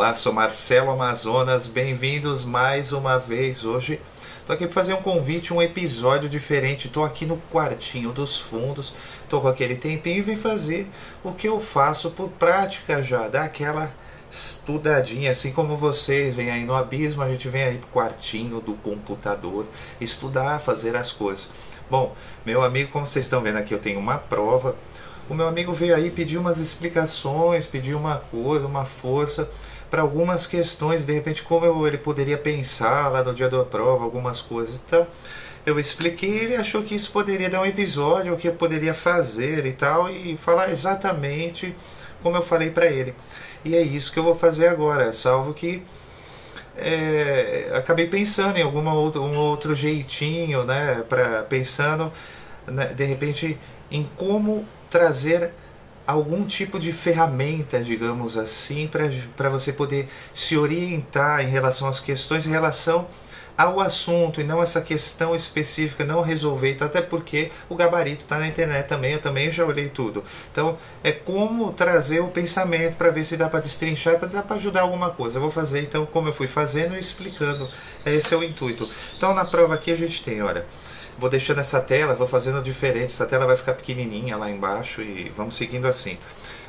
Olá, sou Marcelo Amazonas, bem-vindos mais uma vez. Hoje estou aqui para fazer um convite, um episódio diferente. Estou aqui no quartinho dos fundos, estou com aquele tempinho e vim fazer o que eu faço por prática já, dar aquela estudadinha, assim como vocês vêm aí no abismo, a gente vem aí pro quartinho do computador estudar, fazer as coisas. Bom, meu amigo, como vocês estão vendo aqui, eu tenho uma prova. O meu amigo veio aí pedir umas explicações, pedir uma coisa, uma força para algumas questões, de repente como ele poderia pensar lá no dia da prova, algumas coisas. Então eu expliquei, ele achou que isso poderia dar um episódio, o que eu poderia fazer e tal, e falar exatamente como eu falei para ele. E é isso que eu vou fazer agora, salvo que acabei pensando em um outro jeitinho, né, pensando, né, de repente em como trazer algum tipo de ferramenta, digamos assim, para você poder se orientar em relação às questões, em relação ao assunto, e não essa questão específica, não resolver, até porque o gabarito está na internet também, eu também já olhei tudo. Então é como trazer o pensamento para ver se dá para destrinchar, para dar para ajudar alguma coisa. Eu vou fazer então como eu fui fazendo e explicando, esse é o intuito. Então na prova aqui a gente tem, olha, vou deixando essa tela, vou fazendo diferente, essa tela vai ficar pequenininha lá embaixo e vamos seguindo assim.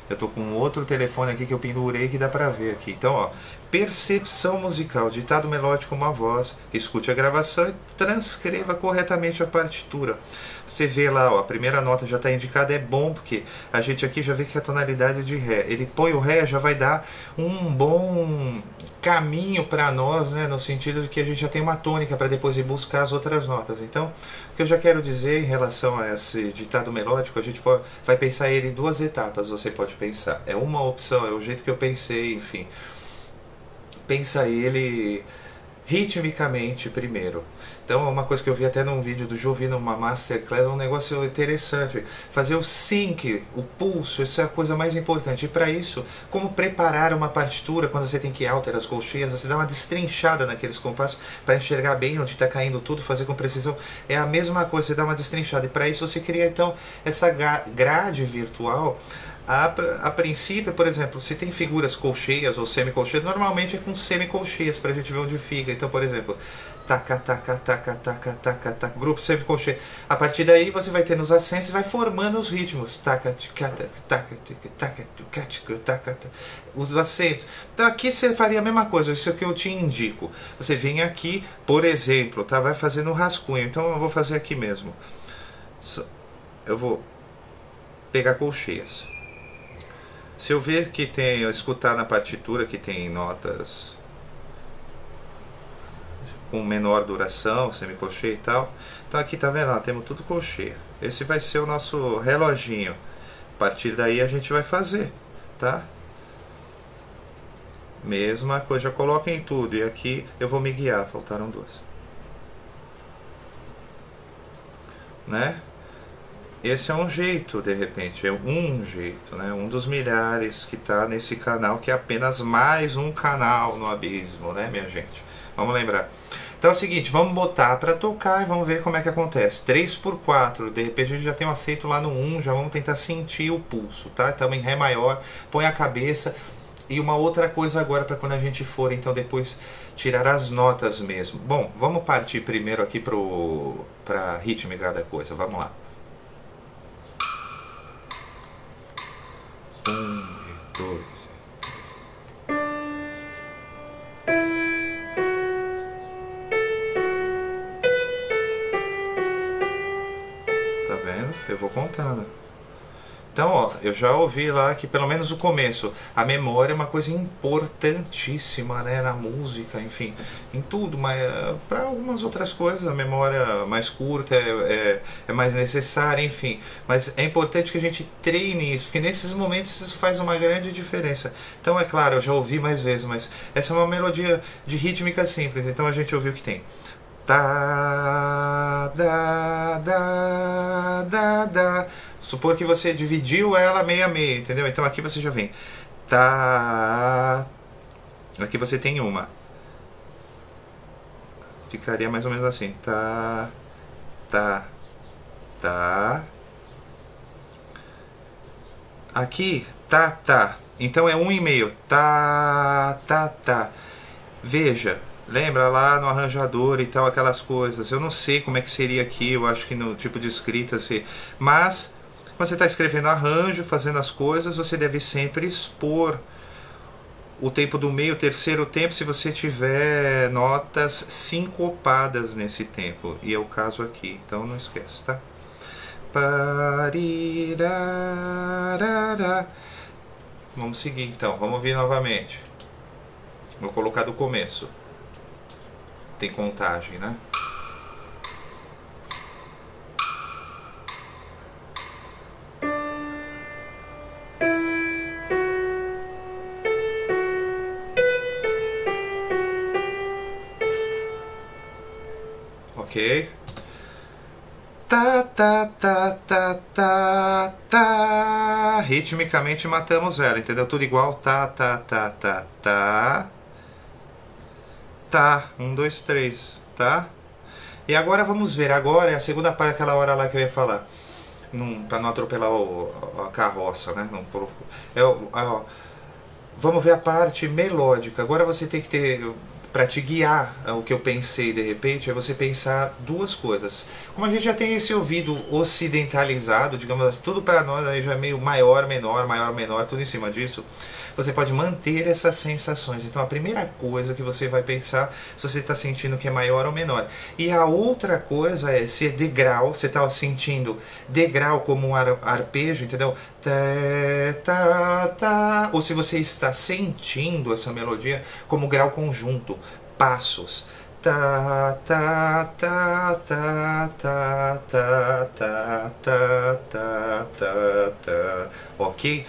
Eu tô com outro telefone aqui que eu pendurei que dá pra ver aqui. Então, ó, percepção musical, ditado melódico, uma voz, escute a gravação e transcreva corretamente a partitura. Você vê lá, ó, a primeira nota já está indicada, é bom, porque a gente aqui já vê que é a tonalidade de Ré. Ele põe o Ré, já vai dar um bom caminho para nós, né, no sentido de que a gente já tem uma tônica para depois ir buscar as outras notas. Então, o que eu já quero dizer em relação a esse ditado melódico, a gente vai pensar ele em duas etapas, você pode pensar. É uma opção, é o jeito que eu pensei, enfim. Pensa ele ritmicamente primeiro. Então é uma coisa que eu vi até num vídeo do Ju, vi numa masterclass, um negócio interessante. Fazer o sync, o pulso, isso é a coisa mais importante. E para isso, como preparar uma partitura quando você tem que alterar as colcheias, você dá uma destrinchada naqueles compassos para enxergar bem onde está caindo tudo, fazer com precisão. É a mesma coisa, você dá uma destrinchada. E para isso você cria então essa grade virtual. A princípio, por exemplo, se tem figuras colcheias ou semicolcheias, normalmente é com semicolcheias para a gente ver onde fica. Então, por exemplo, taca, taca, taca, taca, taca, taca, grupo semicolcheia. A partir daí você vai ter nos acentos e vai formando os ritmos. Taca, taca, taca, taca, taca, taca, os acentos. Então aqui você faria a mesma coisa, isso é o que eu te indico. Você vem aqui, por exemplo, tá? Vai fazendo um rascunho. Então eu vou fazer aqui mesmo. Eu vou pegar colcheias. Se eu ver que tem, eu escutar na partitura que tem notas com menor duração, semicolcheia e tal, então aqui tá vendo, ó, temos tudo colcheia. Esse vai ser o nosso reloginho. A partir daí a gente vai fazer, tá? Mesma coisa, já coloca em tudo. E aqui eu vou me guiar, faltaram duas, né? Esse é um jeito, de repente, é um jeito, né? Um dos milhares que está nesse canal, que é apenas mais um canal no abismo, né, minha gente? Vamos lembrar. Então é o seguinte, vamos botar para tocar e vamos ver como é que acontece. 3/4, de repente a gente já tem um acento lá no 1, já vamos tentar sentir o pulso, tá? Estamos em Ré maior, põe a cabeça. E uma outra coisa agora para quando a gente for, então, depois tirar as notas mesmo. Bom, vamos partir primeiro aqui para a rítmica da coisa, vamos lá. 1 e 2 e 3. Tá vendo? Eu vou contando. Então, ó, eu já ouvi lá que pelo menos o começo, a memória é uma coisa importantíssima, né, na música, enfim, em tudo, mas para algumas outras coisas a memória mais curta é mais necessária, enfim, mas é importante que a gente treine isso, porque nesses momentos isso faz uma grande diferença. Então, é claro, eu já ouvi mais vezes, mas essa é uma melodia de rítmica simples, então a gente ouviu que tem tá, da, da, da, da. Supor que você dividiu ela meio a meio, entendeu? Então aqui você já vem tá. Aqui você tem uma. Ficaria mais ou menos assim. Tá, tá, tá. Aqui, tá, tá. Então é 1,5. Tá, tá, tá. Veja, lembra lá no arranjador e tal, aquelas coisas. Eu não sei como é que seria aqui, eu acho que no tipo de escrita, assim. Mas, quando você está escrevendo arranjo, fazendo as coisas, você deve sempre expor o tempo do meio, o terceiro tempo, se você tiver notas sincopadas nesse tempo. E é o caso aqui, então não esquece, tá? Parirarara. Vamos seguir então, vamos ouvir novamente. Vou colocar do começo. Tem contagem, né? Ok. Tá, tá, tá, tá, tá, tá. Ritmicamente matamos ela, entendeu? Tudo igual. Tá, tá, tá, tá, tá. Tá. 1, 2, 3. Tá? E agora vamos ver. Agora é a segunda parte daquela hora lá que eu ia falar. Pra não atropelar a carroça, né? Não, vamos ver a parte melódica. Agora você tem que ter... Para te guiar o que eu pensei de repente, é você pensar duas coisas. Como a gente já tem esse ouvido ocidentalizado, digamos, tudo para nós aí já é meio maior, menor, tudo em cima disso, você pode manter essas sensações. Então a primeira coisa que você vai pensar se você está sentindo que é maior ou menor. E a outra coisa é se é degrau, você está sentindo degrau como um arpejo, entendeu? Tá, tá, tá. Ou se você está sentindo essa melodia como grau conjunto, passos. Tá, tá, tá, tá, tá, tá, tá, tá, tá, tá, tá. Ok?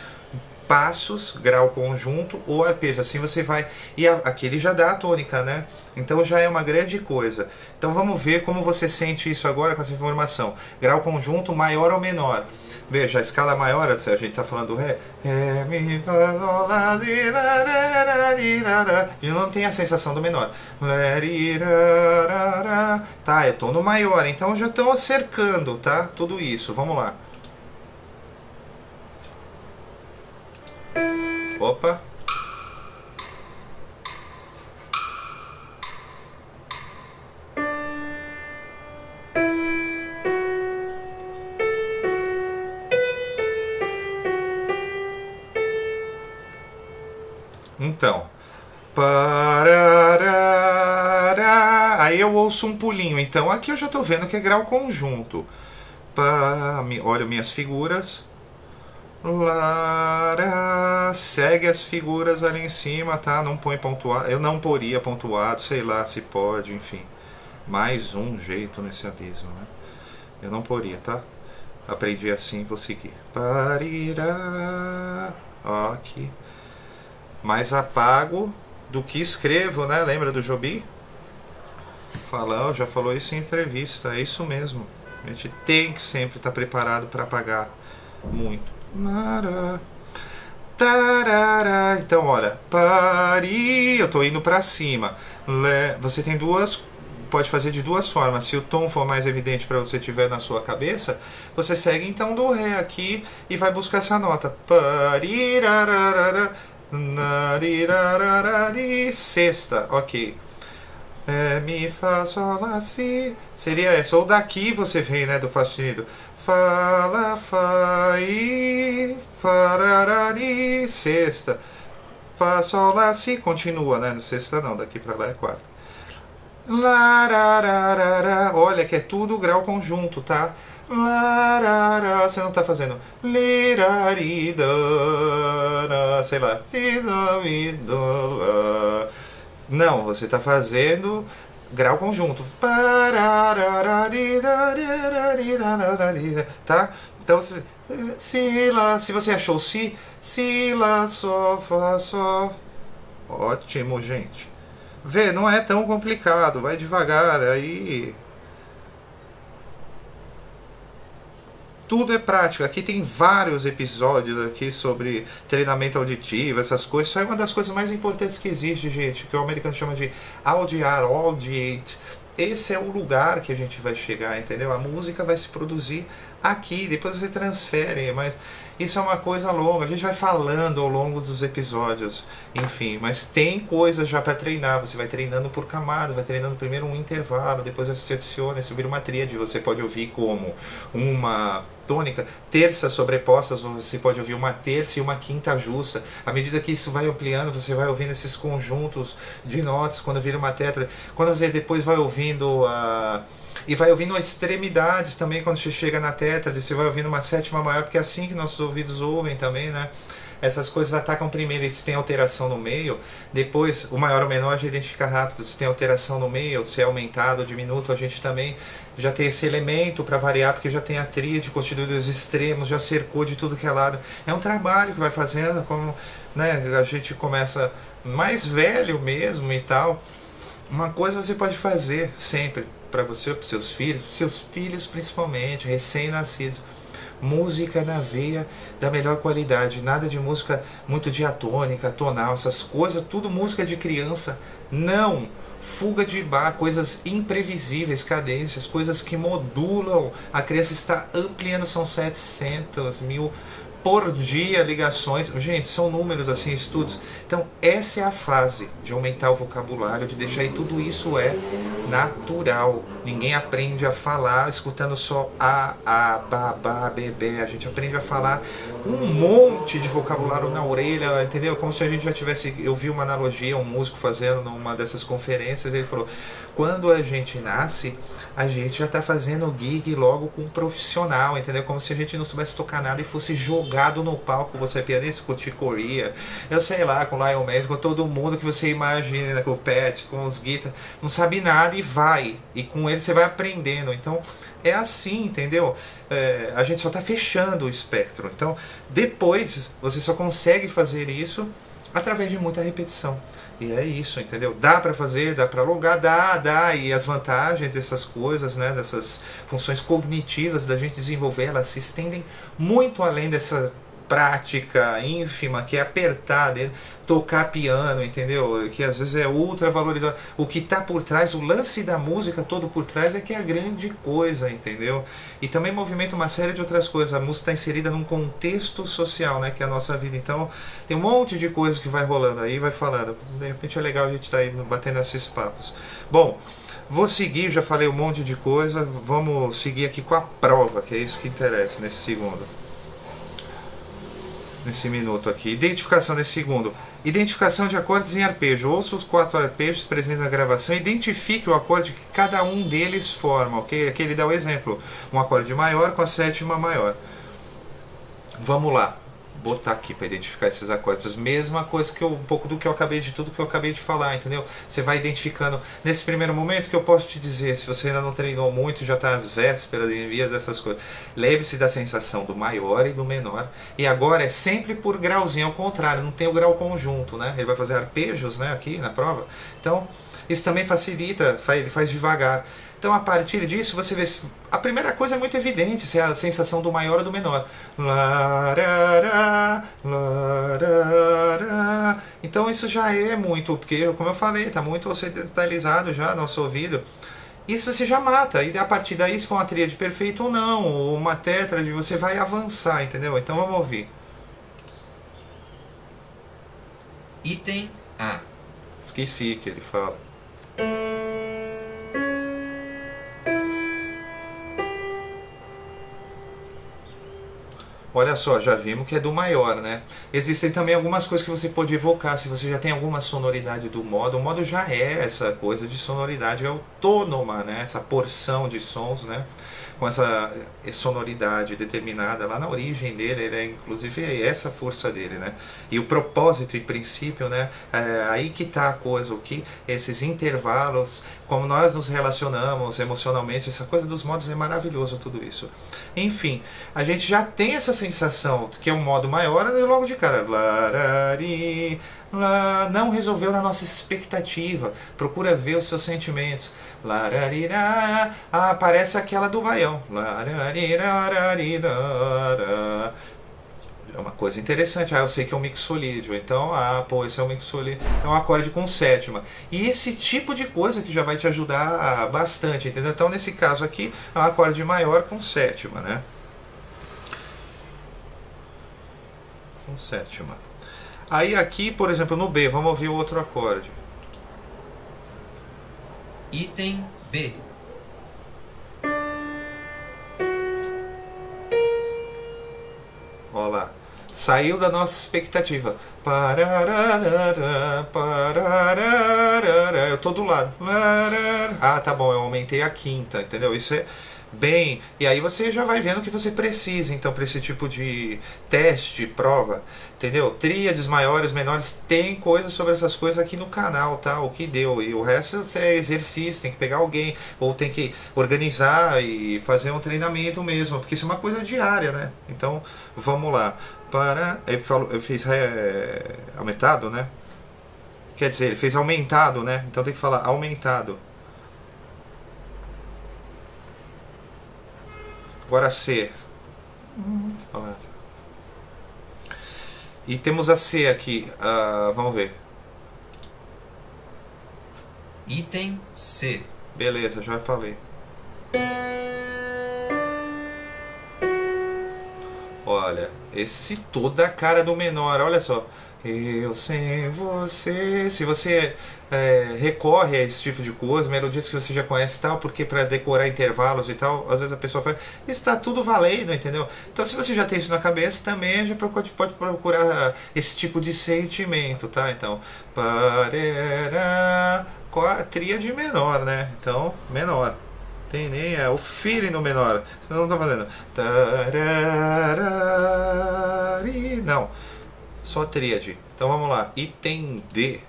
Passos, grau conjunto ou arpejo, assim você vai, e aqui ele já dá a tônica, né? Então já é uma grande coisa. Então vamos ver como você sente isso agora com essa informação. Grau conjunto maior ou menor. Veja, a escala maior, a gente está falando do Ré, Mi, Fá, Lá, Si, Lá, e não tem a sensação do menor. Tá, eu estou no maior, então já estão cercando, tá? Tudo isso, vamos lá. Opa! Então, parará, aí eu ouço um pulinho. Então aqui eu já estou vendo que é grau conjunto. Olha minhas figuras. Lara, segue as figuras ali em cima, tá? Não põe pontuado. Eu não poria pontuado, sei lá se pode, enfim. Mais um jeito nesse abismo, né? Eu não poria, tá? Aprendi assim, vou seguir. Parirá. Ó, aqui. Mais apago do que escrevo, né? Lembra do Jobim? Já falou isso em entrevista, é isso mesmo. A gente tem que sempre estar preparado para apagar muito. Tarará. Então, olha, eu tô indo para cima. Você tem pode fazer de duas formas. Se o tom for mais evidente para você tiver na sua cabeça, você segue então do Ré aqui e vai buscar essa nota. Sexta, ok. Mi, Fá, Sol, Lá, Si. Seria essa. Ou daqui você vem, né, do Fá sustenido. Fá, Lá, Fá, I, Fararari. Sexta. Fá, Sol, Lá, Si. Continua, né? No sexta não, daqui pra lá é quarta. Larararara. Olha que é tudo grau conjunto, tá? Larara. Você não tá fazendo liraridana, sei lá. Não, você está fazendo grau conjunto. Tá? Então, si, lá, se você achou si, lá, sol, fá, sol. Ótimo, gente. Vê, não é tão complicado, vai devagar, aí... Tudo é prático. Aqui tem vários episódios aqui sobre treinamento auditivo, essas coisas. Isso é uma das coisas mais importantes que existe, gente, que o americano chama de audiate. Esse é o lugar que a gente vai chegar, entendeu? A música vai se produzir aqui, depois você transfere, mas isso é uma coisa longa, a gente vai falando ao longo dos episódios, enfim, mas tem coisas já para treinar, você vai treinando por camada, vai treinando primeiro um intervalo, depois você adiciona, isso vira uma tríade, você pode ouvir como uma tônica, terças sobrepostas, você pode ouvir uma terça e uma quinta justa. À medida que isso vai ampliando, você vai ouvindo esses conjuntos de notas, quando vira uma tetra, quando você depois vai ouvindo e vai ouvindo extremidades também, quando você chega na tétrade, você vai ouvindo uma sétima maior, porque é assim que nossos ouvidos ouvem também, né? Essas coisas atacam primeiro, e se tem alteração no meio, depois o maior ou menor já identifica rápido, se tem alteração no meio, se é aumentado ou diminuto, a gente também já tem esse elemento para variar, porque já tem a tríade constituída dos extremos, já cercou de tudo que é lado. É um trabalho que vai fazendo, como, né, a gente começa mais velho mesmo e tal. Uma coisa você pode fazer sempre, para você, para seus filhos principalmente, recém-nascidos. Música na veia da melhor qualidade, nada de música muito diatônica, tonal, essas coisas, tudo música de criança, não. Fuga de bar, coisas imprevisíveis, cadências, coisas que modulam, a criança está ampliando, são 700 mil por dia ligações, gente, são números assim, estudos. Então essa é a fase de aumentar o vocabulário, de deixar, e tudo isso é natural. Ninguém aprende a falar escutando só a, ba, bebê. A gente aprende a falar com um monte de vocabulário na orelha, entendeu? Como se a gente já tivesse... Eu vi uma analogia, um músico fazendo numa dessas conferências, ele falou, quando a gente nasce, a gente já está fazendo gig logo com um profissional, entendeu? Como se a gente não soubesse tocar nada e fosse jogado no palco. Você é pianista com o Chicoria, eu sei lá, com o Lion Mann, com todo mundo que você imagina, né? Com o Pet, com os guitar, não sabe nada e vai, e com ele você vai aprendendo. Então é assim, entendeu? A gente só está fechando o espectro. Então depois você só consegue fazer isso através de muita repetição. E é isso, entendeu? Dá para fazer, dá para alongar, dá. E as vantagens dessas coisas, né, dessas funções cognitivas da gente desenvolver, elas se estendem muito além dessa prática ínfima que é apertar dedo, tocar piano, entendeu? Que às vezes é ultra valorizado. O que está por trás, o lance da música todo por trás é que é a grande coisa, entendeu? E também movimenta uma série de outras coisas. A música está inserida num contexto social, né, que é a nossa vida. Então tem um monte de coisa que vai rolando aí, vai falando. De repente é legal a gente estar aí batendo esses papos. Bom, vou seguir, já falei um monte de coisa. Vamos seguir aqui com a prova, que é isso que interessa nesse segundo. Nesse minuto aqui. Identificação nesse segundo. Identificação de acordes em arpejo. Ouça os 4 arpejos presentes na gravação. Identifique o acorde que cada um deles forma, ok? Aqui ele dá o exemplo. Um acorde maior com a sétima maior. Vamos lá. Botar aqui para identificar esses acordes. Mesma coisa que um pouco do que eu acabei de tudo que eu acabei de falar, entendeu? Você vai identificando. Nesse primeiro momento que eu posso te dizer, se você ainda não treinou muito, já está às vésperas em vias dessas coisas, lembre-se da sensação do maior e do menor. E agora é sempre por grauzinho, ao contrário, não tem o grau conjunto, né? Ele vai fazer arpejos, né, aqui na prova. Então, isso também facilita, ele faz devagar. Então, a partir disso, você vê... A primeira coisa é muito evidente, se é a sensação do maior ou do menor. Então, isso já é muito, porque, como eu falei, está muito ocidentalizado já, nosso ouvido. Isso você já mata, e a partir daí, se for uma tríade perfeita ou não, ou uma tétrade, você vai avançar, entendeu? Então, vamos ouvir. Item A. Esqueci que ele fala. Olha só, já vimos que é do maior, né? Existem também algumas coisas que você pode evocar, se você já tem alguma sonoridade do modo. O modo já é essa coisa de sonoridade autônoma, né? Essa porção de sons, né? Com essa sonoridade determinada lá na origem dele, ele é, inclusive é essa força dele, né? E o propósito e princípio, né? Aí que tá a coisa, o que esses intervalos, como nós nos relacionamos emocionalmente, essa coisa dos modos é maravilhoso, tudo isso. Enfim, a gente já tem essa sensação que é um modo maior e logo de cara, larari, não resolveu na nossa expectativa, procura ver os seus sentimentos, lararira, aparece aquela do baião, é uma coisa interessante. Eu sei que é um mixolídio, então, pô, esse é um mixolídio, é um acorde com sétima, e esse tipo de coisa que já vai te ajudar bastante, entendeu? Então, nesse caso aqui, é um acorde maior com sétima, né? com sétima. Aí aqui, por exemplo, no B, vamos ouvir o outro acorde. Item B. Olha lá. Saiu da nossa expectativa. Pararara, pararara. Eu tô do lado. Ah, tá bom, eu aumentei a quinta, entendeu? Isso é bem... E aí você já vai vendo o que você precisa, então, para esse tipo de teste, de prova, entendeu? Tríades, maiores, menores, tem coisas sobre essas coisas aqui no canal, tá? O que deu. E o resto é exercício, tem que pegar alguém, ou tem que organizar e fazer um treinamento mesmo, porque isso é uma coisa diária, né? Então, vamos lá. Ele fez aumentado, né? Quer dizer, ele fez aumentado, né? Então tem que falar aumentado. Agora C. E temos a C aqui. Vamos ver. Item C. Beleza, já falei. Olha, esse toda a cara do menor, olha só. Eu sem você. Se você recorre a esse tipo de coisa, melodias que você já conhece e tal, porque para decorar intervalos e tal, às vezes a pessoa fala, está tudo valendo, entendeu? Então se você já tem isso na cabeça, também já pode procurar esse tipo de sentimento, tá? Então, tríade menor, né? Então, menor. Tem nem o feeling no menor. Eu não tô fazendo. Não. Só tríade. Então vamos lá. Item D.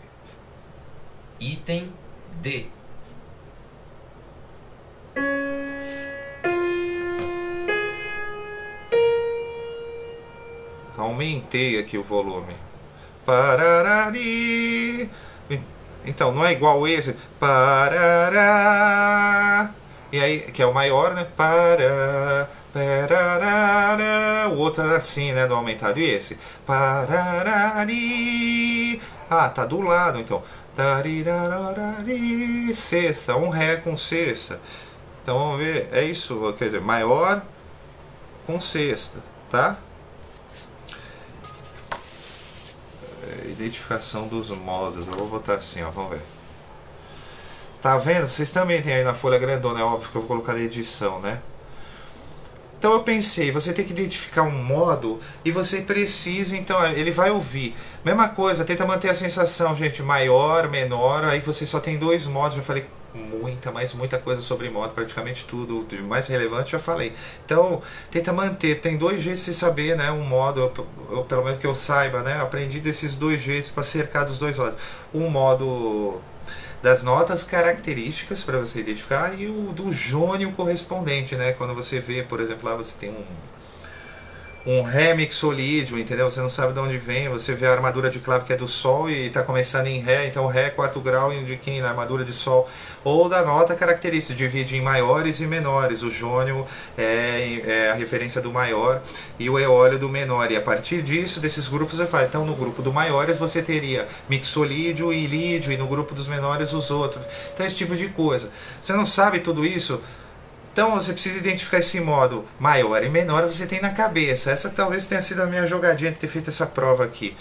Item D. Aumentei aqui o volume. Pararari. Então, não é igual esse. Parará. E aí, que é o maior, né? Para, pararara. O outro era assim, né? Do aumentado. E esse? Pararari. Ah, tá do lado, então. Tarirararari. Sexta, um Ré com sexta. Então vamos ver, é isso, quer dizer, maior com sexta, tá? Identificação dos modos, eu vou botar assim, ó, vamos ver. Tá vendo? Vocês também tem aí na folha grandona, é óbvio que eu vou colocar na edição, né? Então eu pensei, você tem que identificar um modo e você precisa, então ele vai ouvir. Mesma coisa, tenta manter a sensação, gente, maior, menor, aí você só tem dois modos, eu falei muita coisa sobre modo, praticamente tudo de mais relevante já falei. Então, tenta manter, tem dois jeitos de você saber, né, um modo, eu, pelo menos que eu saiba, né, aprendi desses dois jeitos para cercar dos dois lados. Um modo das notas características para você identificar e o do jônio correspondente, né? Quando você vê, por exemplo, lá você tem um Ré mixolídio, entendeu? Você não sabe de onde vem, você vê a armadura de clave que é do Sol e está começando em Ré, então Ré é quarto grau de quem? Na armadura de Sol. Ou da nota característica, divide em maiores e menores. O jônio é a referência do maior e o eólio do menor. E a partir disso, desses grupos, você faz. Então, no grupo do maiores, você teria mixolídio e lídio, e no grupo dos menores, os outros. Então, esse tipo de coisa. Você não sabe tudo isso? Então você precisa identificar esse modo maior e menor, você tem na cabeça. Essa talvez tenha sido a minha jogadinha de ter feito essa prova aqui.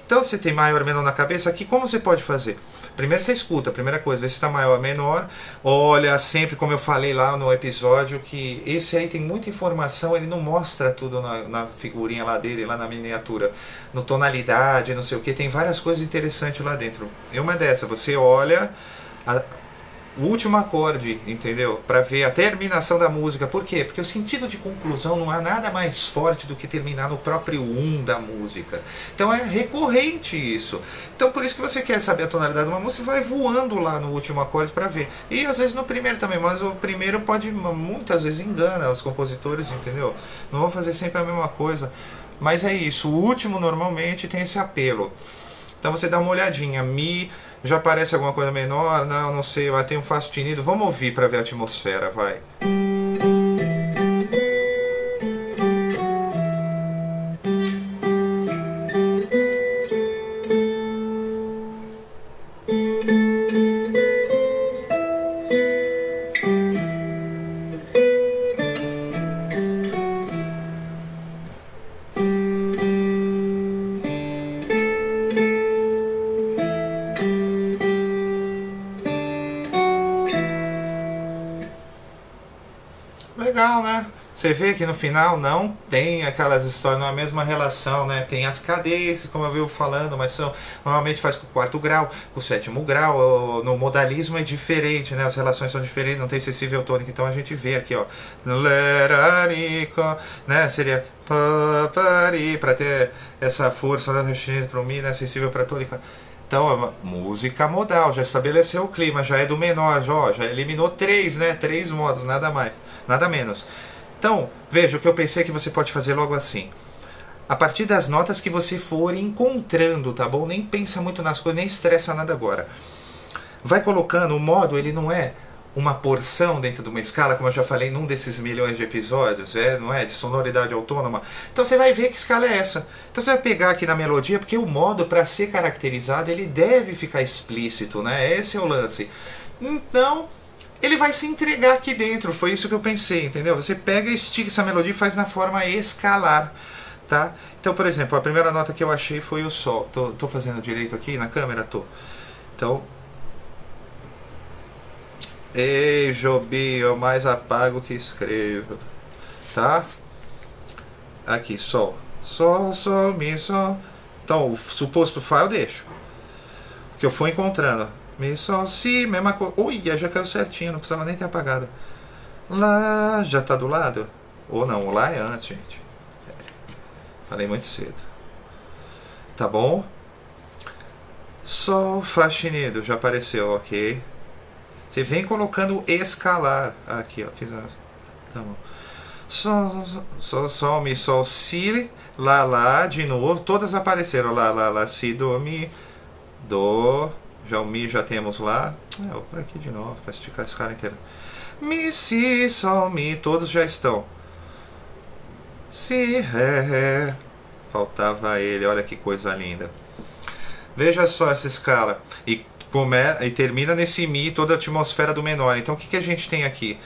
Então você tem maior e menor na cabeça, aqui como você pode fazer? Primeiro você escuta, a primeira coisa, vê se está maior ou menor. Olha, sempre como eu falei lá no episódio, que esse aí tem muita informação, ele não mostra tudo na figurinha lá dele, lá na miniatura. No tonalidade, não sei o que, tem várias coisas interessantes lá dentro. E uma dessa, você olha o último acorde, entendeu? Para ver a terminação da música. Por quê? Porque o sentido de conclusão não há nada mais forte do que terminar no próprio da música. Então é recorrente isso. Então por isso que você quer saber a tonalidade de uma música, você vai voando lá no último acorde para ver. E às vezes no primeiro também, mas o primeiro pode, muitas vezes engana os compositores, entendeu? Não vão fazer sempre a mesma coisa. Mas é isso, o último normalmente tem esse apelo. Então você dá uma olhadinha, Mi... Já aparece alguma coisa menor? Não sei, vai ter um Fá sustenido. Vamos ouvir para ver a atmosfera, vai. Você vê que no final não tem aquelas histórias, não é a mesma relação, né? Tem as cadências, como eu vi falando, mas normalmente faz com o 4º grau, com o 7º grau. No modalismo é diferente, né? As relações são diferentes, não tem sensível tônica. Então a gente vê aqui, ó, né? Seria para ter essa força para o Mi, né? Sensível para tônica. Então é uma música modal, já estabeleceu o clima, já é do menor, já eliminou 3, né? 3 modos, nada mais, nada menos. Então, veja, o que eu pensei que você pode fazer logo assim. A partir das notas que você for encontrando, tá bom? Nem pensa muito nas coisas, nem estressa nada agora. Vai colocando, o modo, ele não é uma porção dentro de uma escala, como eu já falei num desses milhões de episódios, não é? De sonoridade autônoma. Então você vai ver que escala é essa. Então você vai pegar aqui na melodia, porque o modo, para ser caracterizado, ele deve ficar explícito, né? Esse é o lance. Então ele vai se entregar aqui dentro, foi isso que eu pensei, entendeu? Você pega e estica essa melodia e faz na forma escalar, tá? Então, por exemplo, a primeira nota que eu achei foi o Sol. Tô fazendo direito aqui na câmera? Tô. Então, ei, Jobi, eu mais apago que escrevo, tá? Aqui, Sol. Sol, Sol, Mi, Sol. Então, o suposto Fá eu deixo, o que eu for encontrando. Mi, Sol, Si, mesma coisa. Ui, já caiu certinho, não precisava nem ter apagado. Lá, já tá do lado? Ou não, o Lá é antes, gente. Falei muito cedo. Tá bom? Sol, Fá sustenido, já apareceu, ok. Você vem colocando escalar. Aqui, ó, fiz a... Tá bom. Sol, Sol, Sol, Mi, Sol, Si, Lá, Lá, de novo. Todas apareceram. Lá, Lá, Lá, Si, Do, Mi, Do... Já o Mi já temos lá. Vou por aqui de novo para esticar a escala inteira. Mi, Si, Sol, Mi, todos já estão. Si, Ré, Ré. Faltava ele, olha que coisa linda. Veja só essa escala. E termina nesse Mi, toda a atmosfera do menor. Então o que a gente tem aqui?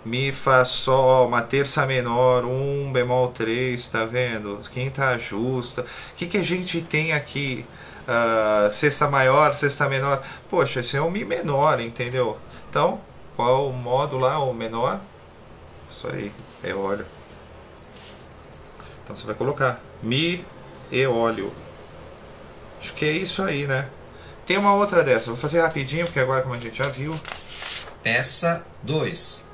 Mi, Fá, Sol, uma terça menor, bemol 3, tá vendo? Quinta justa. O que a gente tem aqui? Sexta maior, sexta menor. Poxa, esse é um Mi menor, entendeu? Então, qual o modo lá, o menor? Isso aí, eólio. Então você vai colocar Mi, eólio. Acho que é isso aí, né? Tem uma outra dessa, vou fazer rapidinho, porque agora, como a gente já viu. Peça 2.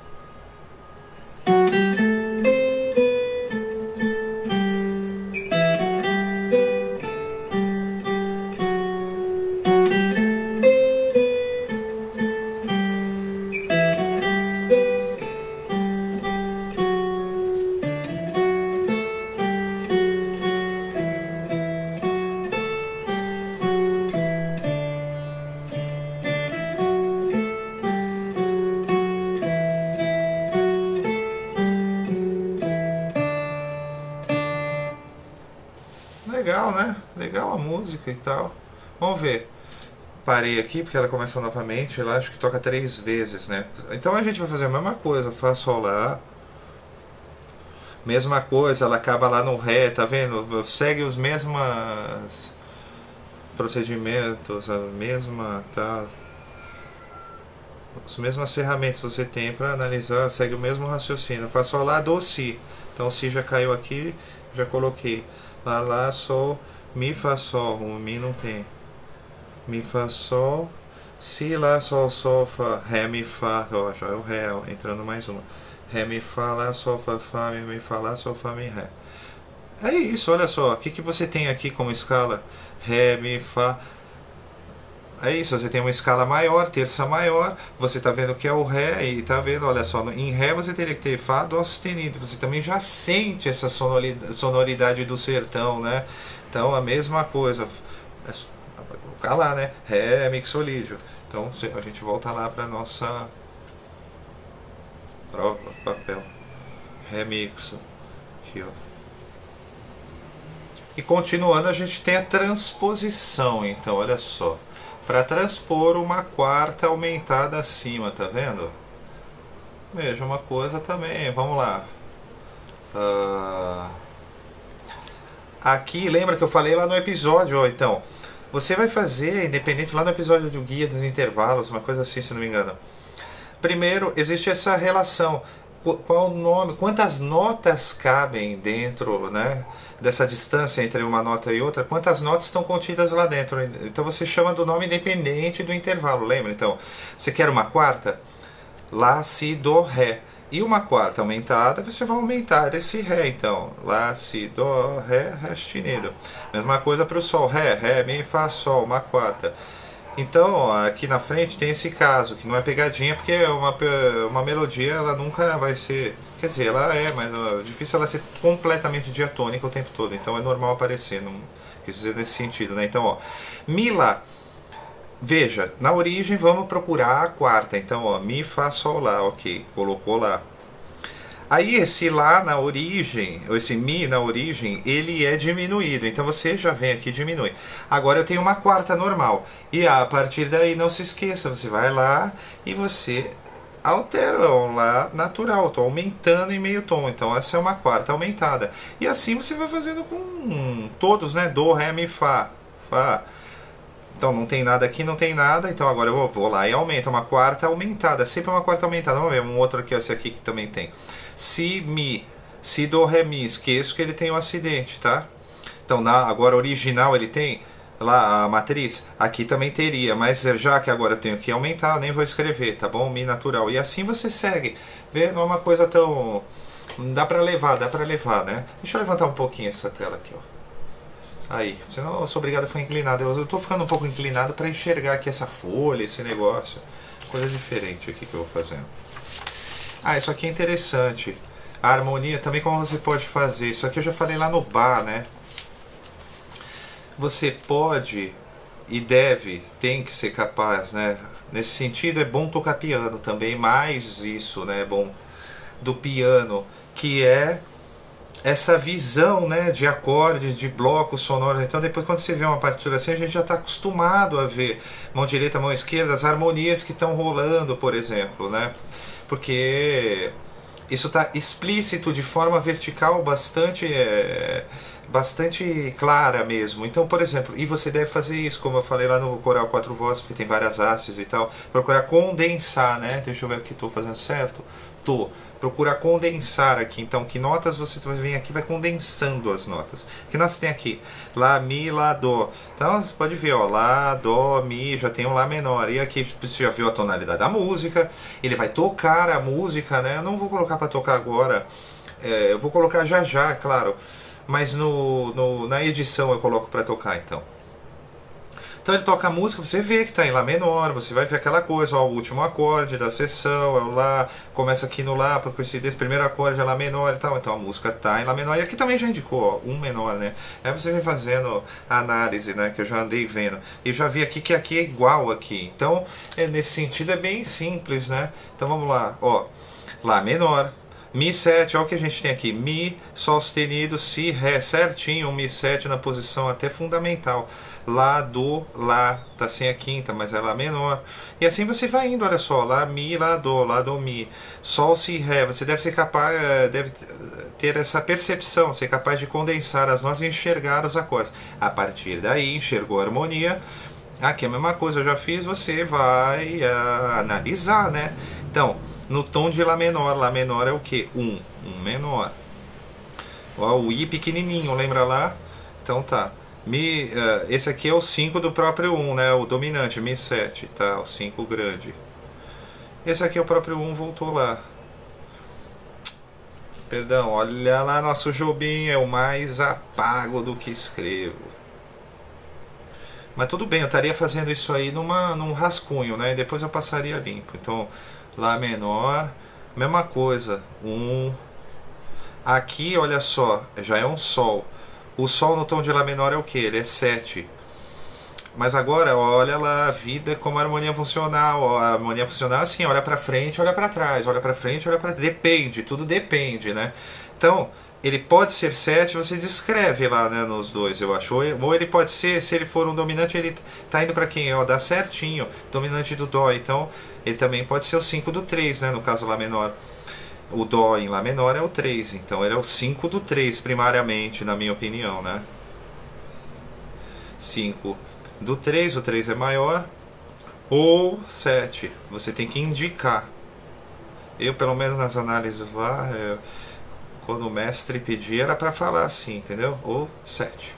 Legal, né? Legal a música e tal. Vamos ver. Parei aqui porque ela começa novamente. Ela acho que toca 3 vezes, né? Então a gente vai fazer a mesma coisa. Fá, Sol, Lá. Mesma coisa, ela acaba lá no Ré, tá vendo? Segue os mesmos procedimentos, a mesma, tá? As mesmas ferramentas você tem para analisar, segue o mesmo raciocínio. Fá, Sol, Lá, Do, Si. Então o Si já caiu aqui, já coloquei. Lá, Lá, Sol, Mi, Fá, Sol. O Mi não tem. Mi, Fá, Sol, Si, Lá, Sol, Sol, Fá, Ré, Mi, Fá. Ó, já é o Ré, ó, entrando mais uma. Ré, Mi, Fá, Lá, Sol, Fá, Fá, Mi, Fá, Lá, Sol, Fá, Mi, Ré. É isso, olha só. O que você tem aqui como escala? Ré, Mi, Fá. É isso, você tem uma escala maior, terça maior, você tá vendo que é o Ré e tá vendo, olha só, em Ré você teria que ter Fá, Dó sustenido, você também já sente essa sonoridade do sertão, né? Então a mesma coisa, vai colocar lá, né? Ré, mixolídio. Então a gente volta lá para nossa prova, papel, Ré, mixo, aqui ó. E continuando a gente tem a transposição, então olha só. Para transpor uma quarta aumentada acima, tá vendo? Veja uma coisa também, vamos lá. Aqui, lembra que eu falei lá no episódio, ó, então. Você vai fazer, independente, lá no episódio do guia dos intervalos, uma coisa assim, se não me engano. Primeiro, existe essa relação. qual o nome, quantas notas cabem dentro, né, dessa distância entre uma nota e outra, quantas notas estão contidas lá dentro. Então você chama do nome independente do intervalo, lembra? Então, você quer uma quarta? Lá, si, do, ré. E uma quarta aumentada, você vai aumentar esse ré, então. Lá, si, do, ré, ré sustenido. Mesma coisa para o sol, ré, ré, mi, fá, sol, uma quarta. Então, ó, aqui na frente tem esse caso, que não é pegadinha, porque uma melodia ela nunca vai ser... Quer dizer, ela é, mas é difícil ela ser completamente diatônica o tempo todo. Então é normal aparecer, não quis dizer nesse sentido, né? Então, ó, mi, lá. Veja, na origem vamos procurar a quarta. Então, ó, mi, fá, sol, lá, ok, colocou lá. Aí esse lá na origem, esse mi na origem, ele é diminuído. Então você já vem aqui e diminui. Agora eu tenho uma quarta normal. E a partir daí não se esqueça, você vai lá e você altera um lá natural. Estou aumentando em meio tom. Então essa é uma quarta aumentada. E assim você vai fazendo com todos, né? Do, ré, mi, fá. Fá. Então não tem nada aqui, não tem nada. Então agora eu vou lá e aumento. Uma quarta aumentada. Sempre uma quarta aumentada. Vamos ver um outro aqui, esse aqui que também tem. Si, mi. Si, do, ré, mi. Esqueço que ele tem um acidente, tá? Então agora original ele tem lá a matriz. Aqui também teria. Mas já que agora eu tenho que aumentar, eu nem vou escrever, tá bom? Mi natural. E assim você segue. Vê, não é uma coisa tão... Dá pra levar, né? Deixa eu levantar um pouquinho essa tela aqui, ó. Aí, senão eu sou obrigado a ficar inclinado. Eu tô ficando um pouco inclinado para enxergar aqui essa folha, esse negócio. Coisa diferente aqui que eu vou fazendo. Ah, isso aqui é interessante. A harmonia também, como você pode fazer. Isso aqui eu já falei lá no bar, né? Você pode e deve, tem que ser capaz, né? Nesse sentido é bom tocar piano também. Mais isso, né? É bom do piano, que é... essa visão, né, de acordes, de blocos sonoros. Então depois quando você vê uma partitura assim, a gente já está acostumado a ver mão direita, mão esquerda, as harmonias que estão rolando, por exemplo, né? Porque isso está explícito de forma vertical bastante clara mesmo. Então, por exemplo, e você deve fazer isso, como eu falei lá no coral 4 vozes, porque tem várias hastes e tal, procurar condensar, né? Deixa eu ver aqui, estou fazendo certo? Tô. Procura condensar aqui. Então, que notas você vem aqui, vai condensando as notas. Que notas tem aqui? Lá, mi, lá, dó. Então, você pode ver, ó, lá, dó, mi, já tem um lá menor. E aqui você já viu a tonalidade da música. Ele vai tocar a música, né? Eu não vou colocar para tocar agora. Eu vou colocar já já, claro. Mas na edição eu coloco para tocar, então. Então ele toca a música, você vê que está em Lá menor, você vai ver aquela coisa, ó, o último acorde da sessão, é o Lá, começa aqui no Lá, por coincidência, primeiro acorde é Lá menor e tal, então a música está em Lá menor, e aqui também já indicou, ó, um menor, né? Aí você vem fazendo a análise, né, que eu já andei vendo, e já vi aqui que aqui é igual aqui, então nesse sentido é bem simples, né? Então vamos lá, ó, Lá menor, Mi 7, olha o que a gente tem aqui, Mi, Sol sustenido, Si, Ré, certinho, um Mi 7 na posição até fundamental. Lá, do, Lá, tá sem a quinta, mas é Lá menor. E assim você vai indo, olha só, Lá, Mi, Lá, do, Mi. Sol, Si, Ré, você deve ser capaz, deve ter essa percepção, ser capaz de condensar as notas e enxergar os acordes. A partir daí, enxergou a harmonia, aqui é a mesma coisa, eu já fiz, você vai analisar, né? Então, no tom de Lá menor é o que? Um menor. Ó, o I pequenininho, lembra lá? Então tá. Mi, esse aqui é o 5 do próprio 1, né? O dominante, Mi 7, tá? O 5 grande. Esse aqui é o próprio 1, voltou lá. Perdão, olha lá, nosso Jobim é o mais apago do que escrevo. Mas tudo bem, eu estaria fazendo isso aí num rascunho, né? E depois eu passaria limpo. Então, Lá menor, mesma coisa. Aqui, olha só, já é um Sol. O Sol no tom de Lá menor é o que? Ele é 7. Mas agora, olha lá a vida como a harmonia funcional. A harmonia funcional assim, olha pra frente, olha pra trás, olha pra frente, olha pra trás. Depende, tudo depende, né? Então, ele pode ser 7, você descreve lá, né, nos dois, eu acho. Ou ele pode ser, se ele for um dominante, ele tá indo pra quem? Ó, dá certinho, dominante do Dó. Então, ele também pode ser o 5 do 3, né, no caso Lá menor. O Dó em Lá menor é o 3, então ele é o 5 do 3, primariamente, na minha opinião, né? 5 do 3, o 3 é maior, ou 7, você tem que indicar. Eu, pelo menos nas análises lá, quando o mestre pedia, era para falar assim, entendeu? O 7.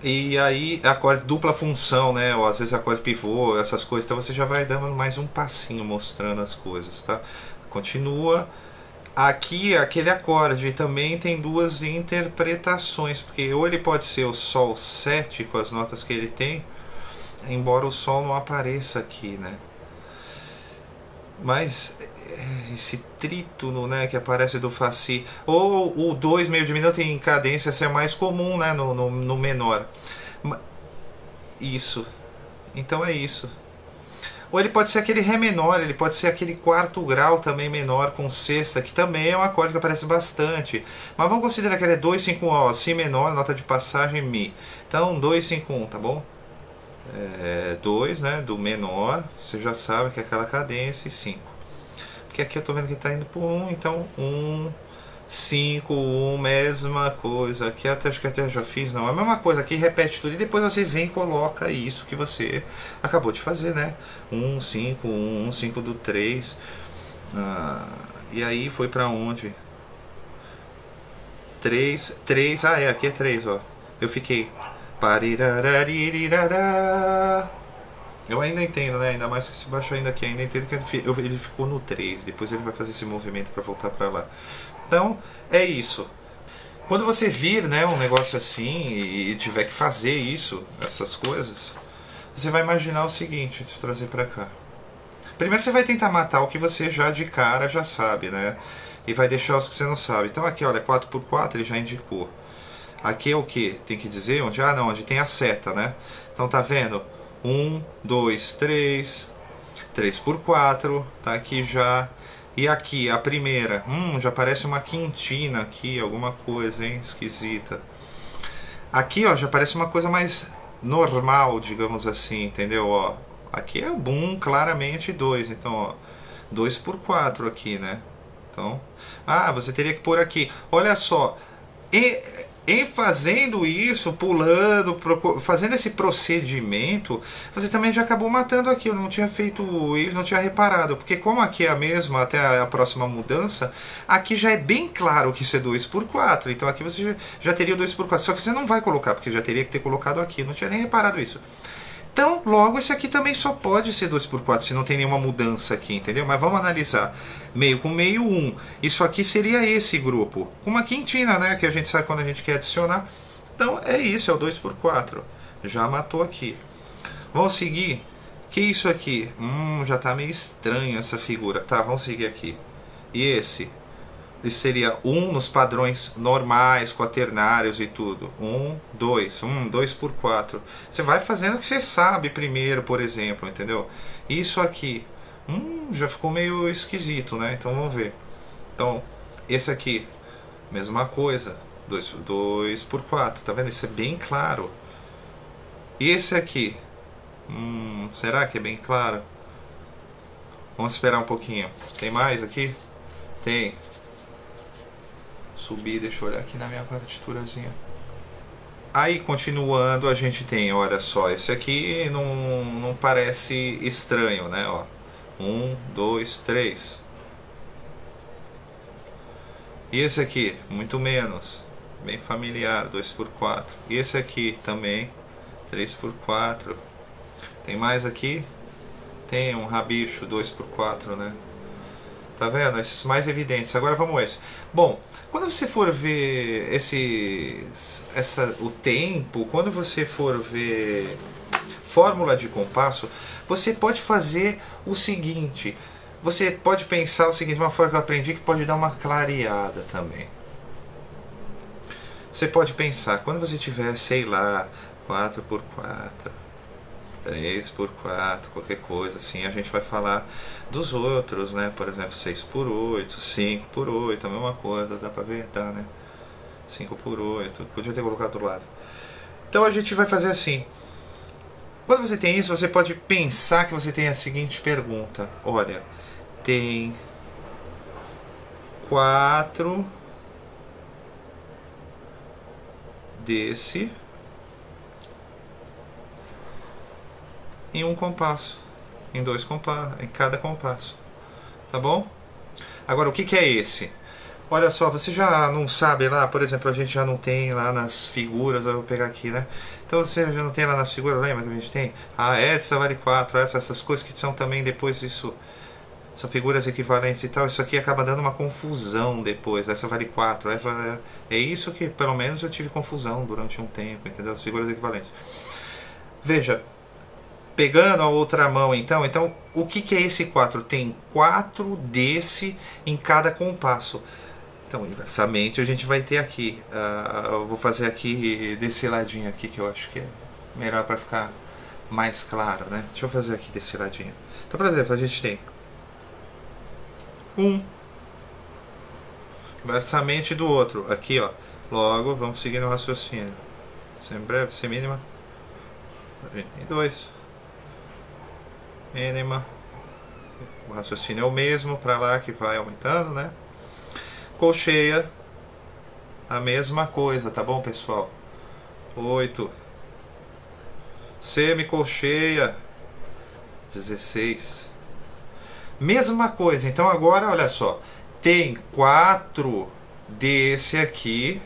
E aí, acorde dupla função, né? Ou às vezes acorde pivô, essas coisas. Então você já vai dando mais um passinho mostrando as coisas, tá? Continua. Aqui, aquele acorde também tem duas interpretações, porque ou ele pode ser o Sol 7 com as notas que ele tem, embora o Sol não apareça aqui, né? Mas esse trítono, né, que aparece do Fá Si, ou o 2 meio diminuto em cadência, essa é mais comum, né, no menor. Isso. Então é isso. Ou ele pode ser aquele Ré menor, ele pode ser aquele quarto grau também menor com sexta, que também é um acorde que aparece bastante. Mas vamos considerar que ele é 2, 5, 1, ó, Si menor, nota de passagem, Mi. Então 2, 5, 1, tá bom? 2, né, do menor, você já sabe que é aquela cadência, e 5. Porque aqui eu tô vendo que tá indo por 1, então 1, 5, 1, mesma coisa. Aqui acho que até já fiz, não. É a mesma coisa, aqui repete tudo e depois você vem e coloca isso que você acabou de fazer, né? 1, 5, 1, 5 do 3. E aí foi pra onde? 3, 3, aqui é 3, ó. Eu fiquei. Eu ainda entendo, né? Ainda mais que esse baixo ainda aqui, ainda entendo que ele ficou no 3. Depois ele vai fazer esse movimento para voltar para lá. Então, é isso. Quando você vir, né, um negócio assim e tiver que fazer isso, essas coisas, você vai imaginar o seguinte, deixa eu trazer para cá. Primeiro você vai tentar matar o que você já de cara já sabe, né? E vai deixar os que você não sabe. Então aqui, olha, 4x4 ele já indicou. Aqui é o que? Tem que dizer onde? Ah, não, onde tem a seta, né? Então tá vendo? 1, 2, 3, 3x4, tá aqui já. E aqui, a primeira, já parece uma quintina aqui, alguma coisa, hein? Esquisita. Aqui, ó, já parece uma coisa mais normal, digamos assim, entendeu? Ó, aqui é boom, claramente 2, então, ó, 2x4 aqui, né? Então, você teria que pôr aqui, olha só, em fazendo isso, pulando, fazendo esse procedimento, você também já acabou matando aqui. Eu não tinha feito isso, não tinha reparado. Porque como aqui é a mesma até a próxima mudança, aqui já é bem claro que isso é 2x4. Então aqui você já teria o 2x4. Só que você não vai colocar, porque já teria que ter colocado aqui. Eu não tinha nem reparado isso. Então, logo, esse aqui também só pode ser 2x4, se não tem nenhuma mudança aqui, entendeu? Mas vamos analisar. Meio com meio, 1. Isso aqui seria esse grupo. Com uma quintina, né? Que a gente sabe quando a gente quer adicionar. Então, é isso, é o 2x4. Já matou aqui. Vamos seguir. Que isso aqui? Já tá meio estranho essa figura. Tá, vamos seguir aqui. E esse? Isso seria 1 nos padrões normais, quaternários e tudo. 1, 2. 2x4. Você vai fazendo o que você sabe primeiro, por exemplo, entendeu? Isso aqui. Já ficou meio esquisito, né? Então vamos ver. Então, esse aqui, mesma coisa. 2x4. Tá vendo? Isso é bem claro. E esse aqui? Será que é bem claro? Vamos esperar um pouquinho. Tem mais aqui? Tem. Subir, deixa eu olhar aqui na minha partiturazinha. Aí, continuando, a gente tem, olha só, esse aqui não parece estranho, né? Ó, 1, 2, 3. E esse aqui, muito menos, bem familiar, 2x4. E esse aqui também, 3x4. Tem mais aqui? Tem um rabicho, 2x4, né? Tá vendo? Esses mais evidentes. Agora vamos esse. Bom, quando você for ver o tempo, quando você for ver fórmula de compasso, você pode fazer o seguinte. Você pode pensar o seguinte, uma forma que eu aprendi que pode dar uma clareada também. Você pode pensar, quando você tiver, sei lá, 4x4, 3x4, qualquer coisa assim, a gente vai falar dos outros, né? Por exemplo, 6x8, 5x8, a mesma coisa, dá pra ver? Dá, né? 5x8, podia ter colocado do lado. Então a gente vai fazer assim. Quando você tem isso, você pode pensar que você tem a seguinte pergunta. Olha, tem 4 desse em um compasso, em dois compassos, em cada compasso. tá bom? Agora, o que que é esse? Olha só, você já não sabe lá, por exemplo, a gente já não tem lá nas figuras, eu vou pegar aqui, né? Então você já não tem lá nas figuras, lembra que a gente tem? Ah, essa vale 4, essas coisas que são também depois disso, são figuras equivalentes e tal, isso aqui acaba dando uma confusão depois, essa vale 4, essa vale... É isso que, pelo menos, eu tive confusão durante um tempo, entendeu? As figuras equivalentes. Veja, pegando a outra mão, então o que que é esse 4? Tem 4 desse em cada compasso. Então, inversamente, a gente vai ter aqui, eu vou fazer aqui desse ladinho aqui, que eu acho que é melhor para ficar mais claro, né? Deixa eu fazer aqui desse ladinho. Então, por exemplo, a gente tem 1, inversamente do outro, aqui, ó. Logo, vamos seguindo o raciocínio. Sem breve, sem mínima. A gente tem 2. Mínima. O raciocínio é o mesmo, para lá que vai aumentando, né? Colcheia, a mesma coisa, tá bom, pessoal? 8. Semicolcheia, 16. Mesma coisa, então agora, olha só, tem 4 desse aqui,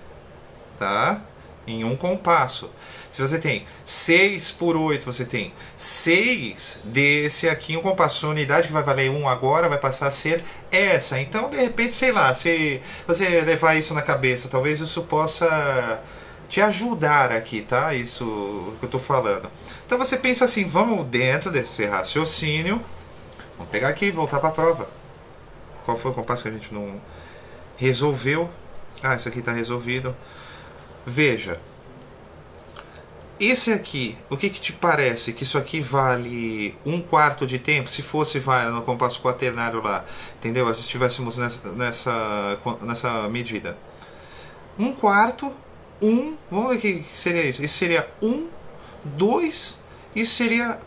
tá? Em um compasso. Se você tem 6 por 8, você tem 6 desse aqui em um compasso. A unidade que vai valer 1 agora vai passar a ser essa. Então, de repente, sei lá, se você levar isso na cabeça, talvez isso possa te ajudar aqui, tá? Isso que eu tô falando. Então você pensa assim, vamos dentro desse raciocínio. Vamos pegar aqui e voltar para a prova. Qual foi o compasso que a gente não resolveu? Ah, esse aqui está resolvido. Veja. Esse aqui, o que que te parece? Que isso aqui vale 1/4 de tempo? Se fosse no compasso quaternário lá, entendeu? Se estivéssemos nessa medida. 1/4, 1, vamos ver o que seria isso. Isso seria 1, 2, isso seria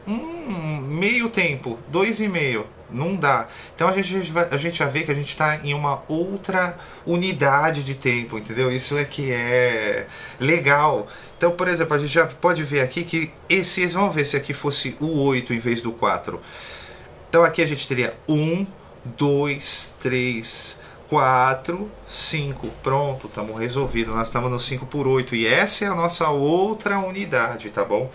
meio tempo, 2,5. Não dá. Então a gente já vê que a gente está em uma outra unidade de tempo, entendeu? Isso é que é legal. Então, por exemplo, a gente já pode ver aqui que vamos ver se aqui fosse o 8 em vez do 4. Então aqui a gente teria 1, 2, 3, 4, 5. Pronto, estamos resolvido. Nós estamos no 5 por 8 e essa é a nossa outra unidade, tá bom?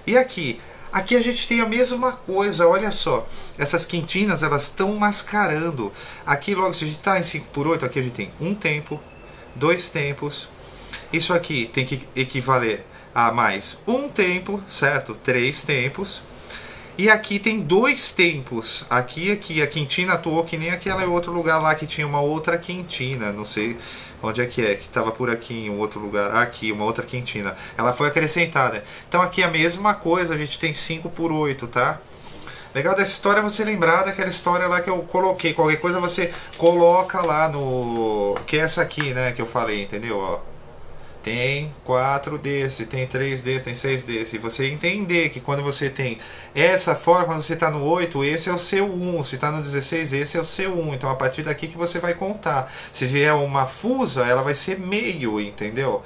E aqui a gente tem a mesma coisa, olha só. Essas quintinas, elas estão mascarando. Aqui logo, se a gente está em 5 por 8, aqui a gente tem 1 tempo, 2 tempos. Isso aqui tem que equivaler a mais 1 tempo, certo? 3 tempos. E aqui tem 2 tempos. Aqui, a quintina atuou que nem aquele outro lugar lá que tinha uma outra quintina. Não sei onde é, que estava por aqui em um outro lugar. Aqui, uma outra quintina. Ela foi acrescentada. Então aqui a mesma coisa, a gente tem 5 por 8, tá? Legal dessa história é você lembrar daquela história lá que eu coloquei. Qualquer coisa você coloca lá no... Que é essa aqui, né, que eu falei, entendeu? Ó. Tem 4 desse, tem 3 desse, tem 6 desse. E você entender que quando você tem essa forma, quando você está no 8, esse é o seu 1. Se está no 16, esse é o seu 1. Então a partir daqui que você vai contar. Se vier uma fusa, ela vai ser meio, entendeu?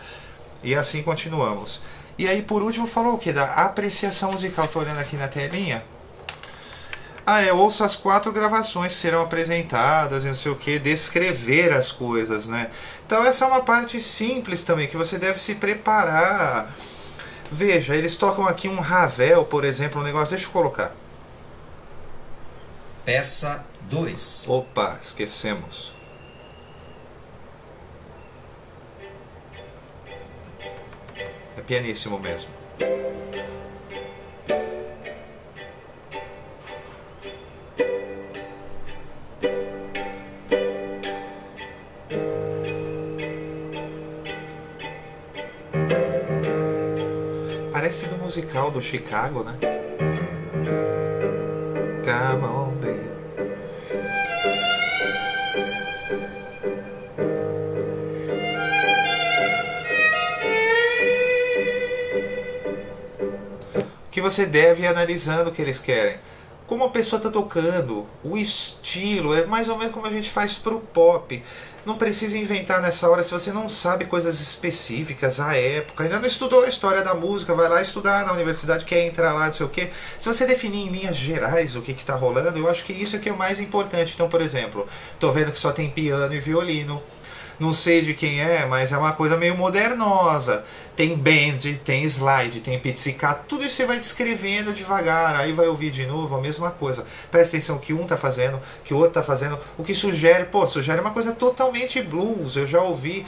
E assim continuamos. E aí por último falou o que? Da apreciação musical. Estou olhando aqui na telinha. Ouça as 4 gravações que serão apresentadas, não sei o que, descrever as coisas, né? Então essa é uma parte simples também, que você deve se preparar. Veja, eles tocam aqui um Ravel, por exemplo, um negócio, deixa eu colocar. Peça 2. Opa, esquecemos. É pianíssimo mesmo. Parece do musical do Chicago, né? Come on, baby. O que você deve ir analisando o que eles querem. Como a pessoa está tocando, o estilo, é mais ou menos como a gente faz pro pop. não precisa inventar nessa hora se você não sabe coisas específicas, a época, ainda não estudou a história da música, vai lá estudar na universidade, quer entrar lá, não sei o quê. Se você definir em linhas gerais o que está rolando, eu acho que isso é que é o mais importante. Então, por exemplo, tô vendo que só tem piano e violino. Não sei de quem é, mas é uma coisa meio modernosa. Tem band, tem slide, tem pizzicato, tudo isso você vai descrevendo devagar, aí vai ouvir de novo a mesma coisa. Presta atenção que um tá fazendo, que o outro tá fazendo, o que sugere, sugere uma coisa totalmente blues. Eu já ouvi,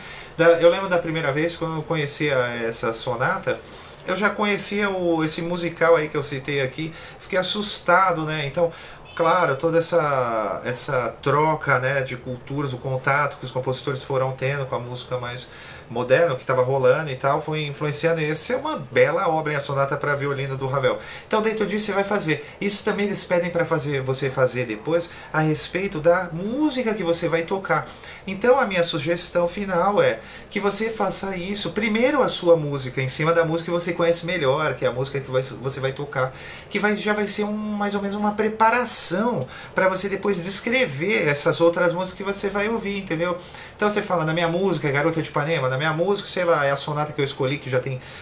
eu lembro da primeira vez quando eu conhecia essa sonata, eu já conhecia esse musical aí que eu citei aqui, fiquei assustado, né? Então, claro, toda essa troca, né, de culturas, o contato que os compositores foram tendo com a música mais moderna, que estava rolando e tal, foi influenciando. Essa é uma bela obra, em a sonata para violino do Ravel. Então, dentro disso você vai fazer. Isso também eles pedem para você fazer depois a respeito da música que você vai tocar. Então, a minha sugestão final é que você faça isso. Primeiro a sua música, em cima da música que você conhece melhor, que é a música que você vai tocar, que já vai ser mais ou menos uma preparação para você depois descrever essas outras músicas que você vai ouvir, entendeu? Então você fala, na minha música é Garota de Ipanema, na minha música, sei lá, é a sonata que eu escolhi, que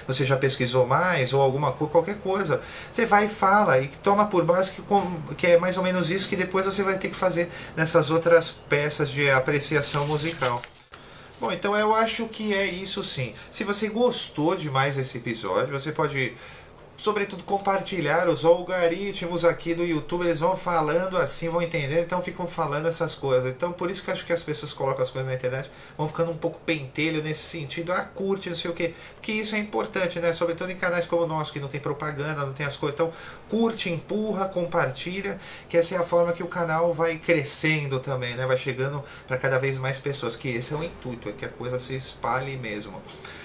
você já pesquisou mais, ou qualquer coisa. Você vai e fala, e toma por base que é mais ou menos isso que depois você vai ter que fazer nessas outras peças de apreciação musical. Bom, então eu acho que é isso sim. Se você gostou demais desse episódio, você pode, sobretudo, compartilhar. Os algoritmos aqui do YouTube, eles vão falando assim, vão entendendo, então ficam falando essas coisas. Então por isso que eu acho que as pessoas colocam as coisas na internet, vão ficando um pouco pentelho nesse sentido, curte, não sei o que, porque isso é importante, né? Sobretudo em canais como o nosso, que não tem propaganda, não tem as coisas. Então curte, empurra, compartilha, que essa é a forma que o canal vai crescendo também, né? Vai chegando para cada vez mais pessoas, que esse é o intuito, é que a coisa se espalhe mesmo.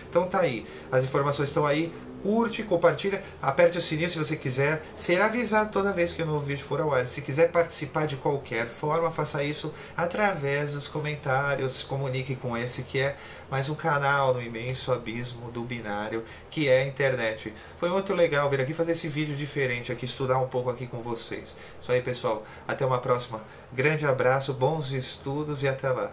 Então tá aí, as informações estão aí. Curte, compartilha, aperte o sininho se você quiser ser avisado toda vez que o novo vídeo for ao ar. Se quiser participar de qualquer forma, faça isso através dos comentários. Se comunique com esse que é mais um canal no imenso abismo do binário que é a internet. Foi muito legal vir aqui fazer esse vídeo diferente aqui, estudar um pouco aqui com vocês. Isso aí, pessoal, até uma próxima. Grande abraço, bons estudos e até lá.